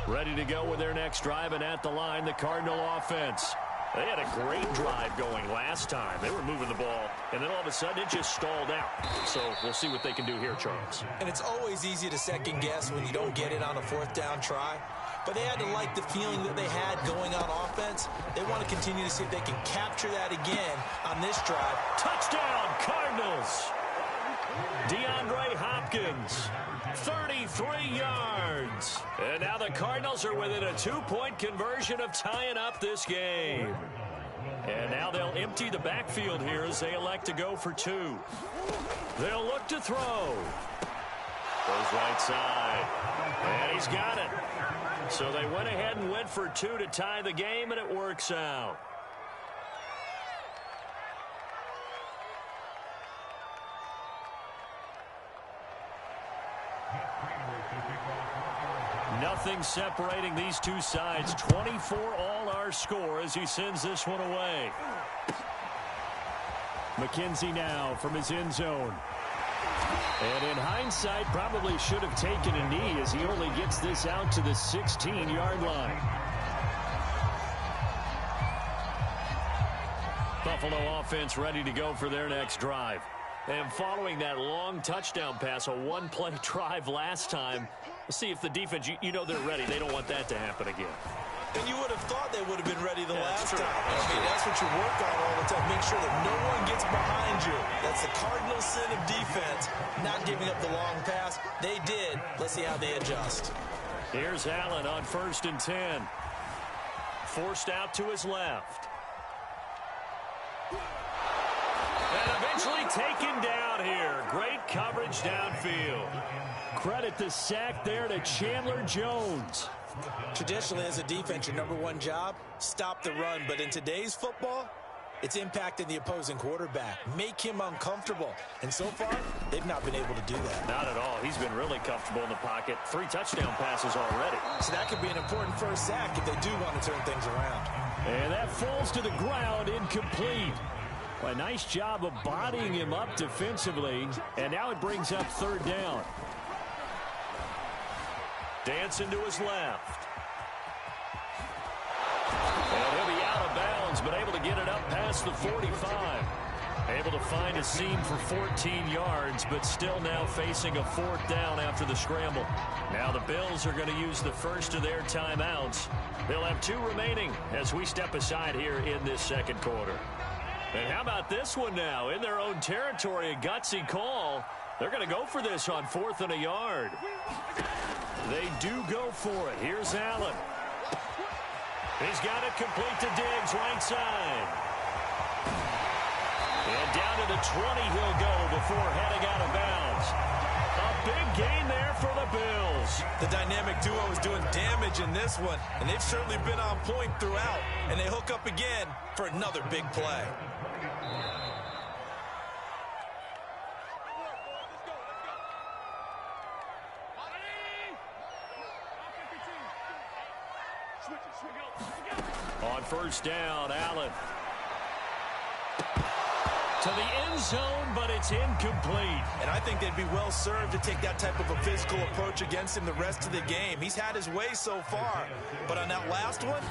Ready to go with their next drive, and at the line, the Cardinal offense. They had a great drive going last time. They were moving the ball, and then all of a sudden it just stalled out. So we'll see what they can do here, Charles.
And it's always easy to second guess when you don't get it on a 4th down try. But they had to like the feeling that they had going on offense. They want to continue to see if they can capture that again on this drive.
Touchdown, Cardinals! DeAndre Hopkins, 33 yards. And now the Cardinals are within a 2-point conversion of tying up this game. And now they'll empty the backfield here as they elect to go for 2. They'll look to throw. Goes right side. And he's got it. So they went ahead and went for 2 to tie the game, and it works out. Nothing separating these two sides. 24 all our score as he sends this one away. McKenzie now from his end zone. And in hindsight, probably should have taken a knee as he only gets this out to the 16-yard line. Buffalo offense ready to go for their next drive. And following that long touchdown pass, a one-play drive last time, we'll see if the defense, you know they're ready. They don't want that to happen again.
And you would have thought they would have been ready the last time. I mean, that's what you work on all the time. Make sure that no one gets behind you. That's the cardinal sin of defense, not giving up the long pass. They did. Let's see how they adjust.
Here's Allen on 1st and 10. Forced out to his left. And eventually taken down here. Great coverage downfield. Credit the sack there to Chandler Jones.
Traditionally, as a defense, your #1 job, stop the run. But in today's football, It's impacting the opposing quarterback. Make him uncomfortable. And so far, they've not been able to do that.
Not at all. He's been really comfortable in the pocket. 3 touchdown passes already.
So that could be an important first sack if they do want to turn things around.
And that falls to the ground, incomplete. A nice job of bodying him up defensively. And now it brings up 3rd down. Dancing to his left. And he'll be out of bounds, but able to get it up past the 45. Able to find a seam for 14 yards, but still now facing a 4th down after the scramble. Now the Bills are going to use the first of their timeouts. They'll have 2 remaining as we step aside here in this 2nd quarter. And how about this one now? In their own territory, a gutsy call. They're going to go for this on 4th and a yard. They do go for it. Here's Allen. He's got it complete to Diggs, right side. And down to the 20 he'll go before heading out of bounds. A big gain there for the Bills.
The dynamic duo is doing damage in this one, and they've certainly been on point throughout. And they hook up again for another big play.
On 1st down, Allen. To the end zone, but it's incomplete.
And I think they'd be well served to take that type of a physical approach against him the rest of the game. He's had his way so far, but on that last one,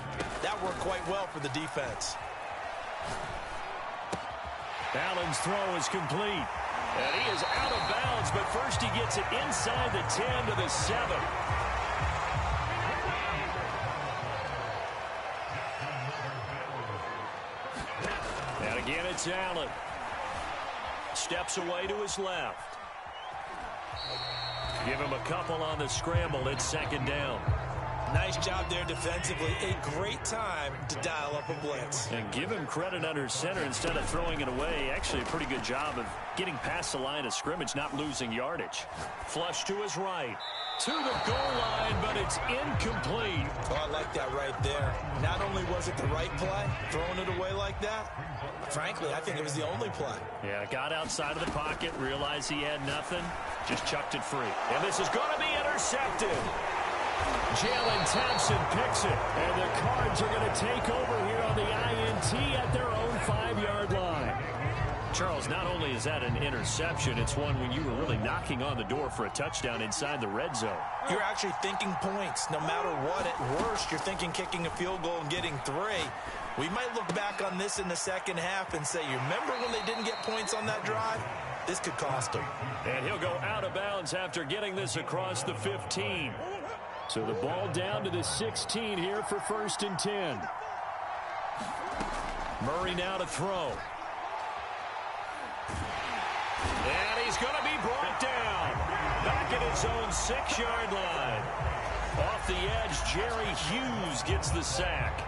that worked quite well for the defense.
Allen's throw is complete. And he is out of bounds, but first he gets it inside the 10 to the 7. And again, it's Allen. Steps away to his left. Give him a couple on the scramble. It's 2nd down.
Nice job there defensively. A great time to dial up a blitz.
And give him credit under center instead of throwing it away. Actually, a pretty good job of getting past the line of scrimmage, not losing yardage. Flush to his right. To the goal line, but it's incomplete.
Oh, I like that right there. Not only was it the right play, throwing it away like that, frankly, I think it was the only play.
Yeah, got outside of the pocket, realized he had nothing, just chucked it free. And this is going to be intercepted. Jalen Thompson picks it, and the Cards are going to take over here on the INT at their own 5-yard line. Charles, not only is that an interception, it's one when you were really knocking on the door for a touchdown inside the red zone.
You're actually thinking points. No matter what, at worst, you're thinking kicking a field goal and getting 3. We might look back on this in the second half and say, you remember when they didn't get points on that drive? This could cost them.
And he'll go out of bounds after getting this across the 15. So the ball down to the 16 here for 1st and 10. Murray now to throw. And he's going to be brought down. Back at his own 6-yard line. Off the edge, Jerry Hughes gets the sack.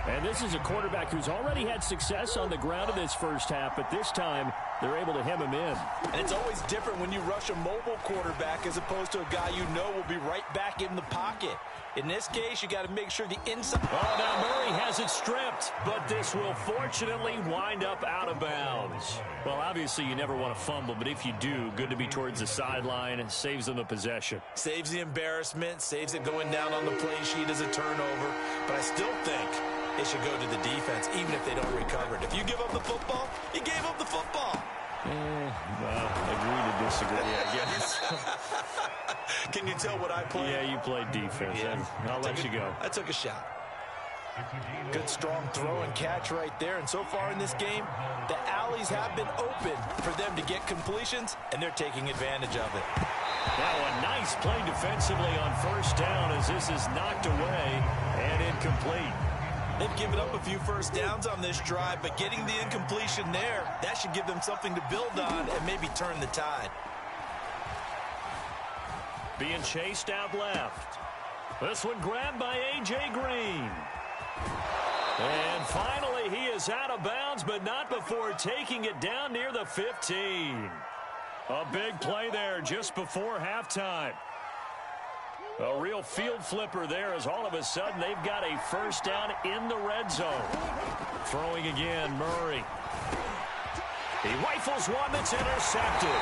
And this is a quarterback who's already had success on the ground in this first half, but this time they're able to hem him in.
And it's always different when you rush a mobile quarterback as opposed to a guy you know will be right back in the pocket. In this case, you got to make sure the inside...
Oh, now Murray has it stripped, but this will fortunately wind up out of bounds. Well, obviously you never want to fumble, but if you do, good to be towards the sideline. It saves them the possession.
Saves the embarrassment, saves it going down on the play sheet as a turnover. But I still think it should go to the defense, even if they don't recover it. If you give up the football, you gave up the football.
Well, agree to disagree, I guess.
Can you tell what I played?
Yeah, you played defense. Yeah. I'll let you go.
I took a shot. Good, strong throw and catch right there. And so far in this game, the alleys have been open for them to get completions, and they're taking advantage of it.
Now a nice play defensively on 1st down as this is knocked away and incomplete.
They've given up a few first downs on this drive, but getting the incompletion there, that should give them something to build on and maybe turn the tide.
Being chased out left. This one grabbed by A.J. Green. And finally, he is out of bounds, but not before taking it down near the 15. A big play there just before halftime. A real field flipper there as all of a sudden they've got a first down in the red zone. Throwing again, Murray. He rifles one that's intercepted.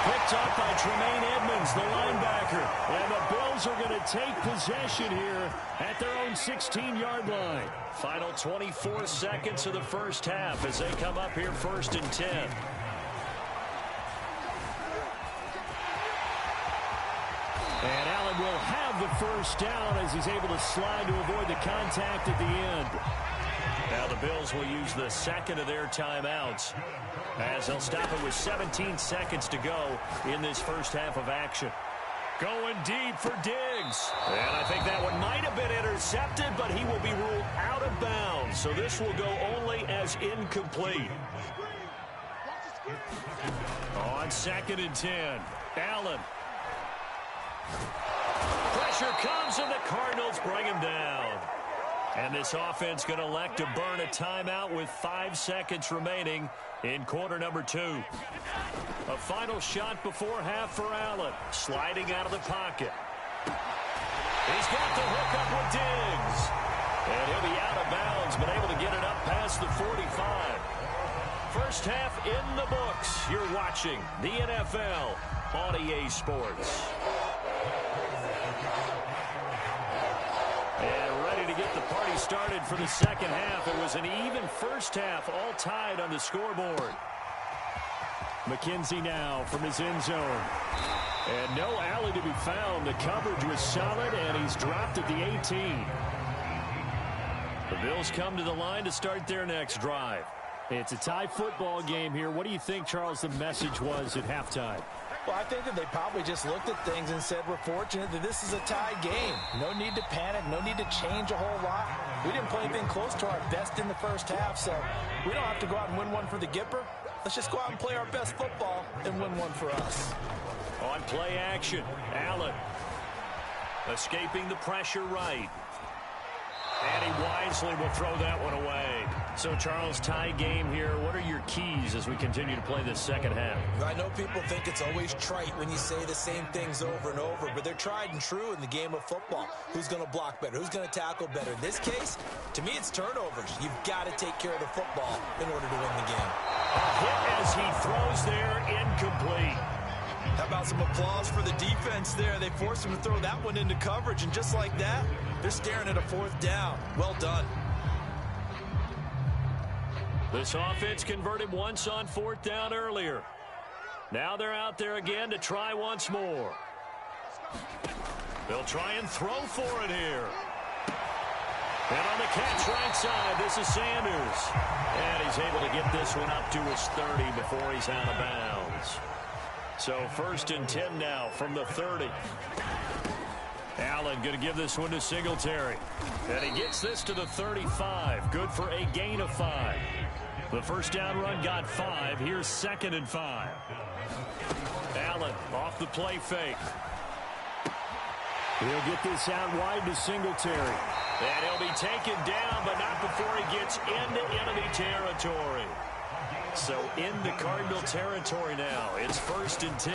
Picked up by Tremaine Edmonds, the linebacker. And the Bills are going to take possession here at their own 16-yard line. Final 24 seconds of the first half as they come up here 1st and 10. And Allen will have the first down as he's able to slide to avoid the contact at the end. Now the Bills will use the second of their timeouts as they'll stop it with 17 seconds to go in this first half of action. Going deep for Diggs. And I think that one might have been intercepted, but he will be ruled out of bounds. So this will go only as incomplete. On 2nd and 10, Allen. Pressure comes, and the Cardinals bring him down. And this offense going to elect to burn a timeout with 5 seconds remaining in quarter number 2. A final shot before half for Allen. Sliding out of the pocket. He's got the hook up with Diggs. And he'll be out of bounds, but able to get it up past the 45. First half in the books. You're watching the NFL on EA Sports. And ready to get the party started for the second half. It was an even first half, all tied on the scoreboard. McKenzie now from his end zone. And no alley to be found. The coverage was solid, and he's dropped at the 18. The Bills come to the line to start their next drive. It's a tie football game here. What do you think, Charles, the message was at halftime?
Well, I think that they probably just looked at things and said, we're fortunate that this is a tie game. No need to panic. No need to change a whole lot. We didn't play anything close to our best in the first half, so we don't have to go out and win one for the Gipper. Let's just go out and play our best football and win one for us.
On play action, Allen escaping the pressure right. And he wisely will throw that one away. So, Charles, tie game here. What are your keys as we continue to play this second half?
I know people think it's always trite when you say the same things over and over, but they're tried and true in the game of football. Who's going to block better? Who's going to tackle better? In this case, to me, it's turnovers. You've got to take care of the football in order to win the game.
A hit as he throws there, incomplete.
How about some applause for the defense there? They forced him to throw that one into coverage, and just like that, they're staring at a 4th down. Well done.
This offense converted once on 4th down earlier. Now they're out there again to try once more. They'll try and throw for it here. And on the catch right side, this is Sanders. And he's able to get this one up to his 30 before he's out of bounds. So 1st and 10 now from the 30. Allen going to give this one to Singletary. And he gets this to the 35. Good for a gain of 5. The first down run got 5. Here's 2nd and 5. Allen off the play fake. He'll get this out wide to Singletary. And he'll be taken down, but not before he gets into enemy territory. So into Cardinal territory now. It's 1st and 10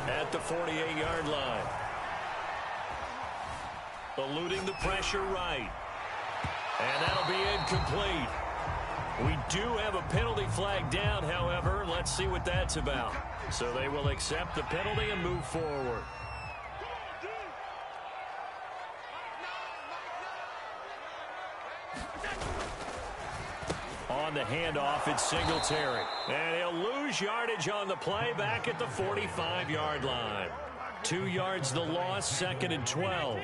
at the 48-yard line. Eluding the pressure right. And that'll be incomplete. We do have a penalty flag down, however. Let's see what that's about. So they will accept the penalty and move forward. On the handoff, it's Singletary. And he'll lose yardage on the play back at the 45-yard line. 2 yards the loss, 2nd and 12.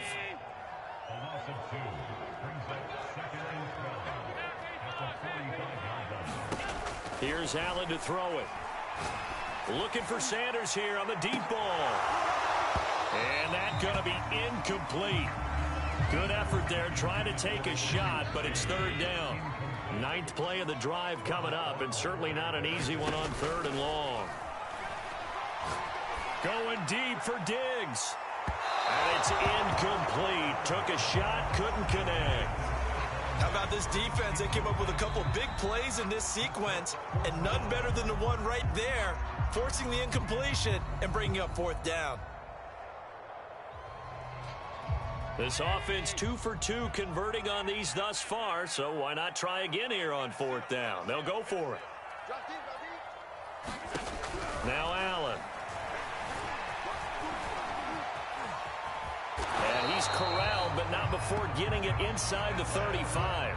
Here's Allen to throw it. Looking for Sanders here on the deep ball. And that's going to be incomplete. Good effort there, trying to take a shot, but it's 3rd down. 9th play of the drive coming up, and certainly not an easy one on 3rd and long. Going deep for Diggs. And it's incomplete. Took a shot, couldn't connect.
How about this defense? They came up with a couple of big plays in this sequence, and none better than the one right there, forcing the incompletion and bringing up 4th down.
This offense 2 for 2 converting on these thus far, so why not try again here on 4th down? They'll go for it. Now Allen. And he's corralled, but not before getting it inside the 35.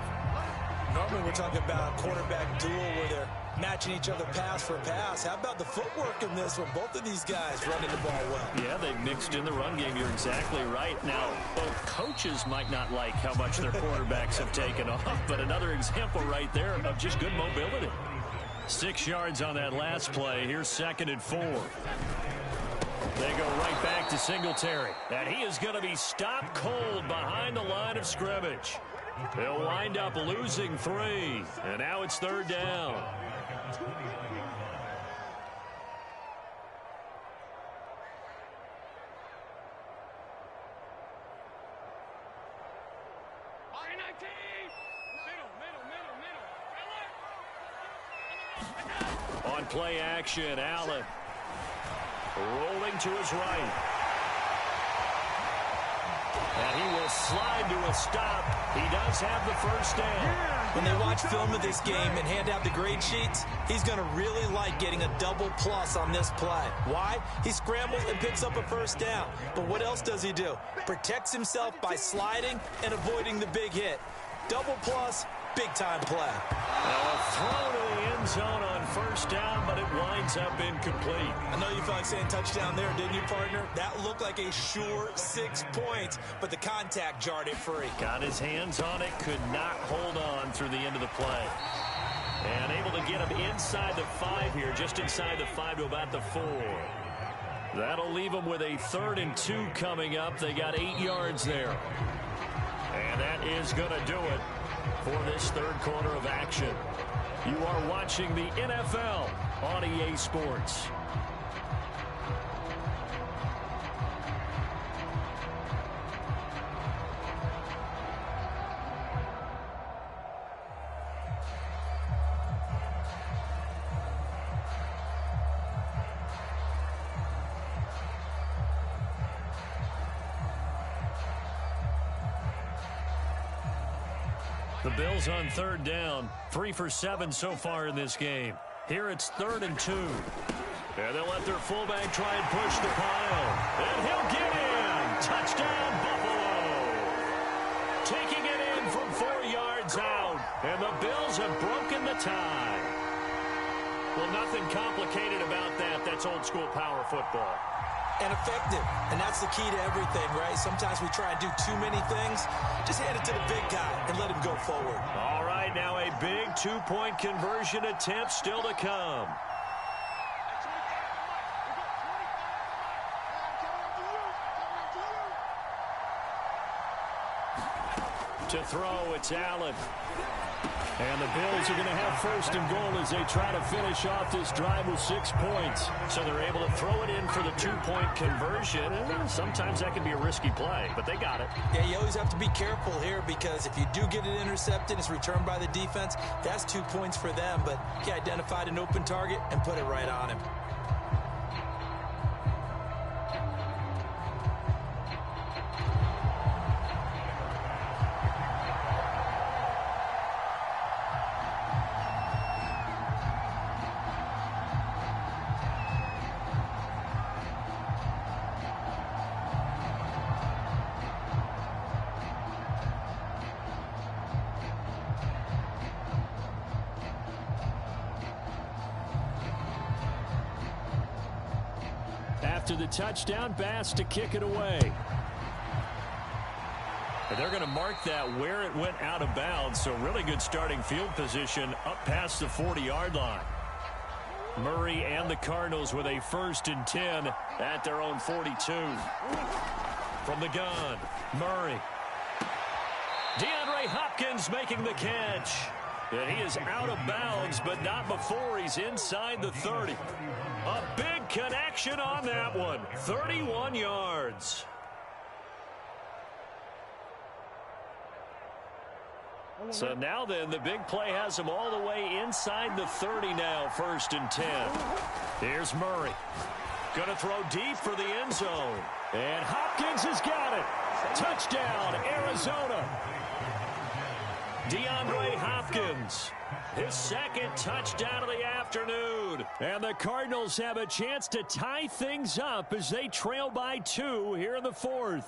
Normally we're talking about a quarterback duel where they're matching each other pass for pass. How about the footwork in this one? Both of these guys running the ball well.
Yeah, they've mixed in the run game. You're exactly right. Now, both coaches might not like how much their quarterbacks have taken off, but another example right there of just good mobility. 6 yards on that last play. Here's 2nd and 4. They go right back to Singletary. And he is going to be stopped cold behind the line of scrimmage. They'll wind up losing 3. And now it's 3rd down. On play action, Allen rolling to his right. And he will slide to a stop. He does have the 1st down.
When they watch film of this game and hand out the grade sheets, he's going to really like getting a double plus on this play. Why? He scrambles and picks up a 1st down. But what else does he do? Protects himself by sliding and avoiding the big hit. Double plus, big-time play.
A throw to the end zone on 1st down, but it winds up incomplete.
I know you felt like saying touchdown there, didn't you, partner? That looked like a sure 6 points, but the contact jarred it free.
Got his hands on it, could not hold on through the end of the play. And able to get him inside the 5 here, just inside the 5 to about the 4. That'll leave them with a 3rd and 2 coming up. They got 8 yards there. And that is going to do it for this 3rd quarter of action. You are watching the NFL on EA Sports. The Bills on 3rd down. 3 for 7 so far in this game. Here it's 3rd and 2. And they'll let their fullback try and push the pile. And he'll get in. Touchdown, Buffalo. Taking it in from 4 yards out. And the Bills have broken the tie. Well, nothing complicated about that. That's old school power football.
And effective. And that's the key to everything, right? Sometimes we try and do too many things. Just hand it to the big guy and let him go forward.
All right, now a big 2-point conversion attempt still to come. To throw, it's Allen. And the Bills are going to have 1st and goal as they try to finish off this drive with 6 points. So they're able to throw it in for the 2-point conversion. And sometimes that can be a risky play, but they got it.
Yeah, you always have to be careful here because if you do get it intercepted, it's returned by the defense. That's 2 points for them, but he identified an open target and put it right on him.
After the touchdown, Bass to kick it away. And they're going to mark that where it went out of bounds, so really good starting field position up past the 40-yard line. Murray and the Cardinals with a 1st and 10 at their own 42. From the gun, Murray. DeAndre Hopkins making the catch. And he is out of bounds, but not before he's inside the 30. A big connection on that one. 31 yards. So now then, the big play has him all the way inside the 30 now, 1st and 10. Here's Murray. Going to throw deep for the end zone. And Hopkins has got it. Touchdown, Arizona. DeAndre Hopkins, his second touchdown of the afternoon. And the Cardinals have a chance to tie things up as they trail by 2 here in the 4th.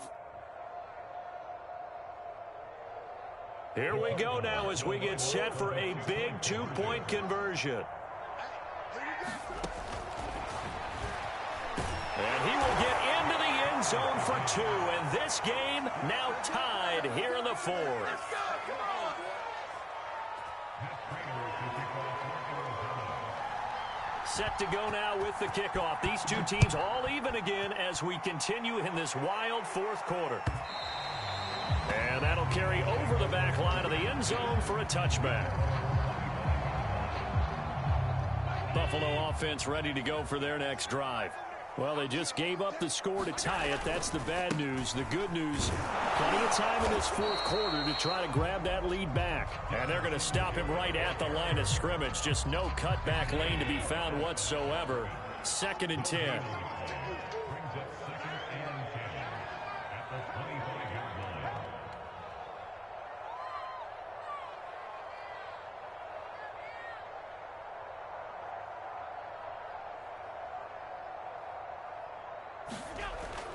Here we go now as we get set for a big 2-point conversion. And he will get into the end zone for 2. And this game now tied here in the 4th. Set to go now with the kickoff. These two teams all even again as we continue in this wild 4th quarter. And that'll carry over the back line of the end zone for a touchback. Buffalo offense ready to go for their next drive. Well, they just gave up the score to tie it. That's the bad news. The good news, plenty of time in this 4th quarter to try to grab that lead back. And they're going to stop him right at the line of scrimmage. Just no cutback lane to be found whatsoever. 2nd and 10.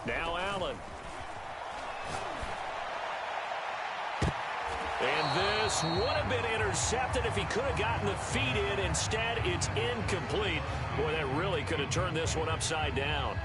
Now Allen. And this would have been intercepted if he could have gotten the feet in. Instead, it's incomplete. Boy, that really could have turned this one upside down.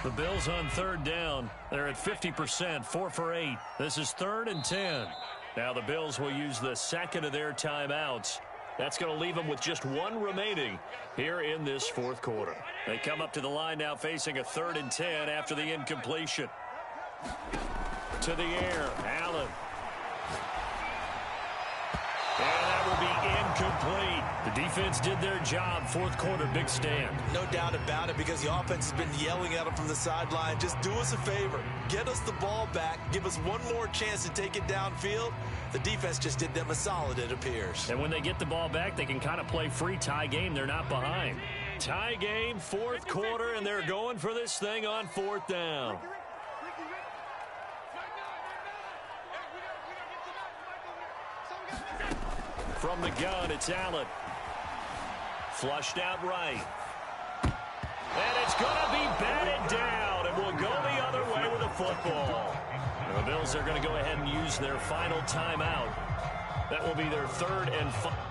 The Bills on 3rd down. They're at 50%, 4 for 8. This is 3rd and 10. Now the Bills will use the second of their timeouts. That's going to leave them with just 1 remaining here in this 4th quarter. They come up to the line now facing a 3rd and 10 after the incompletion. To the air, Allen. And that will be incomplete. The defense did their job. 4th quarter, big stand.
No doubt about it, because the offense has been yelling at them from the sideline. Just do us a favor. Get us the ball back. Give us one more chance to take it downfield. The defense just did them a solid, it appears.
And when they get the ball back, they can kind of play free tie game. They're not behind. Tie game, 4th quarter, and they're going for this thing on 4th down. From the gun, it's Allen. Flushed out right. And it's going to be batted down, and will go the other way with the football. And the Bills are going to go ahead and use their final timeout. That will be their 3rd and 5.